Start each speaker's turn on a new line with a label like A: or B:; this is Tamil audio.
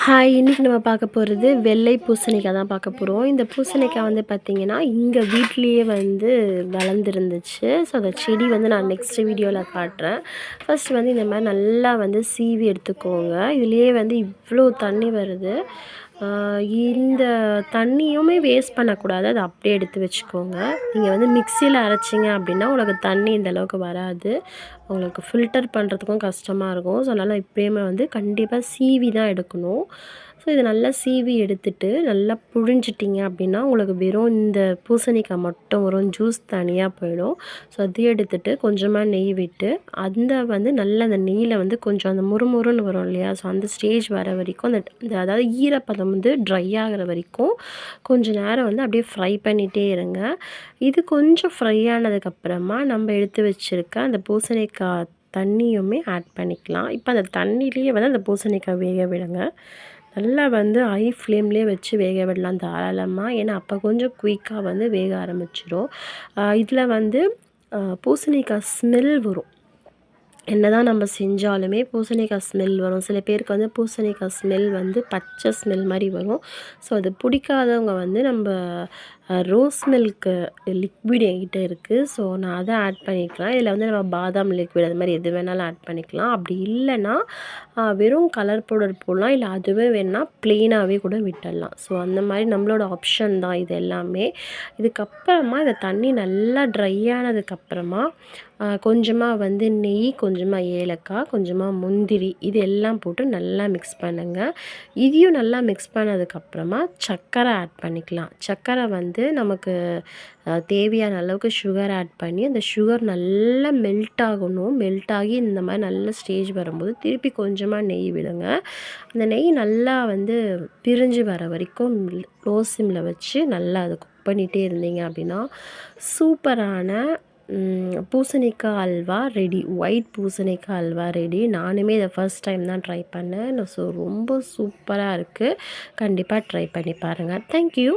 A: ஹாய்! இன்னைக்கு நம்ம பார்க்க போறது வெள்ளை பூசணிக்காய் தான் பார்க்க போறோம். இந்த பூசணிக்காய் வந்து பார்த்தீங்கன்னா, எங்க வீட்லயே வந்து வளர்ந்துருந்துச்சு. ஸோ, அந்த செடி வந்து நான் நெக்ஸ்ட் வீடியோல காட்டுறேன். ஃபர்ஸ்ட் வந்து இந்த மாரி நல்லா வந்து சீவி எடுத்துக்கோங்க. இதுலயே வந்து இவ்ளோ தண்ணி வருது. ஆ இந்த தண்ணியுமே வேஸ்ட் பண்ணக்கூடாது. அத அப்படியே எடுத்து வச்சுக்கோங்க. நீங்க வந்து மிக்ஸியில அரைச்சிங்க அப்படின்னா, உங்களுக்கு தண்ணி இந்த அளவுக்கு வராது. உங்களுக்கு ஃபில்டர் பண்ணுறதுக்கும் கஷ்டமா இருக்கும். ஸோ, அதனால இப்பயுமே வந்து கண்டிப்பா சீவி தான் எடுக்கணும். ஸோ, இத நல்லா சீவி எடுத்துட்டு, நல்லா புழிஞ்சிட்டிங்க அப்படின்னா, உங்களுக்கு வெறும் இந்த பூசணிக்காய் மட்டும் வரும். ஜூஸ் தனியா போயிடும். ஸோ, அதையும் எடுத்துட்டு கொஞ்சமா நெய் விட்டு, அந்த வந்து நல்லா அந்த நெய்யில வந்து கொஞ்சம் அந்த முறுமுறுன்னு வரும் இல்லையா? ஸோ, அந்த ஸ்டேஜ் வர வரைக்கும் அந்த அதாவது ஈரப்பதம் வந்து ட்ரை ஆகுற வரைக்கும் கொஞ்ச நேரம் வந்து அப்படியே ஃப்ரை பண்ணிட்டே இருங்க. இது கொஞ்சம் ஃப்ரை ஆனதுக்கப்புறமா நம்ம எடுத்து வச்சிருக்க அந்த பூசணிக்காய் தண்ணியுமே ஆட் பண்ணிக்கலாம். இப்போ அந்த தண்ணியிலேயே வந்து அந்த பூசணிக்காய் வேக விடுங்க. நல்லா வந்து ஹை ஃப்ளேம்லேயே வச்சு வேக விடலாம் தாராளமா. ஏன்னா, அப்போ கொஞ்சம் குயிக்காக வந்து வேக ஆரம்பிச்சிடும். இதில் வந்து பூசணிக்காய் ஸ்மெல் வரும். என்னதான் நம்ம செஞ்சாலுமே பூசணிக்காய் ஸ்மெல் வரும். சில பேருக்கு வந்து பூசணிக்காய் ஸ்மெல் வந்து பச்சை ஸ்மெல் மாரி வரும். ஸோ, அது பிடிக்காதவங்க வந்து நம்ப ரோஸ் மில்க்கு லிக்விட் என்கிட்ட இருக்குது. ஸோ, நான் அதை ஆட் பண்ணிக்கலாம். இதில் வந்து நம்ம பாதாம் லிக்விட் அது மாரி எது வேணாலும் ஆட் பண்ணிக்கலாம். அப்படி இல்லைன்னா வெறும் கலர் பவுடர் போடலாம். இல்லை அதுவே வேணுனா ப்ளெயினாகவே கூட விட்டுடலாம். ஸோ, அந்த மாதிரி நம்மளோட ஆப்ஷன் தான் இது எல்லாமே. இதுக்கப்புறமா இந்த தண்ணி நல்லா ட்ரை ஆனதுக்கப்புறமா கொஞ்சமாக வந்து நெய், கொஞ்சமாக ஏலக்காய், கொஞ்சமாக முந்திரி இது எல்லாம் போட்டு நல்லா மிக்ஸ் பண்ணுங்கள். இதையும் நல்லா மிக்ஸ் பண்ணதுக்கப்புறமா சர்க்கரை ஆட் பண்ணிக்கலாம். சர்க்கரை வந்து நமக்கு தேவையான அளவுக்கு சுகர் ஆட் பண்ணி, அந்த சுகர் நல்லா மெல்ட் ஆகணும். மெல்ட் ஆகி இந்த மாதிரி நல்ல ஸ்டேஜ் வரும்போது திருப்பி கொஞ்சமாக நெய் விடுங்க. அந்த நெய் நல்லா வந்து பிரிஞ்சு வர வரைக்கும் லோ சிம்மில் வச்சு நல்லா அதை குக் பண்ணிகிட்டே இருந்தீங்க அப்படின்னா, சூப்பரான பூசணிக்காய் அல்வா ரெடி. ஒயிட் பூசணிக்காய் அல்வா ரெடி. நானுமே இதை ஃபர்ஸ்ட் டைம் தான் ட்ரை பண்ணேன். ஸோ, ரொம்ப சூப்பராக இருக்குது. கண்டிப்பாக ட்ரை பண்ணி பாருங்கள். Thank you.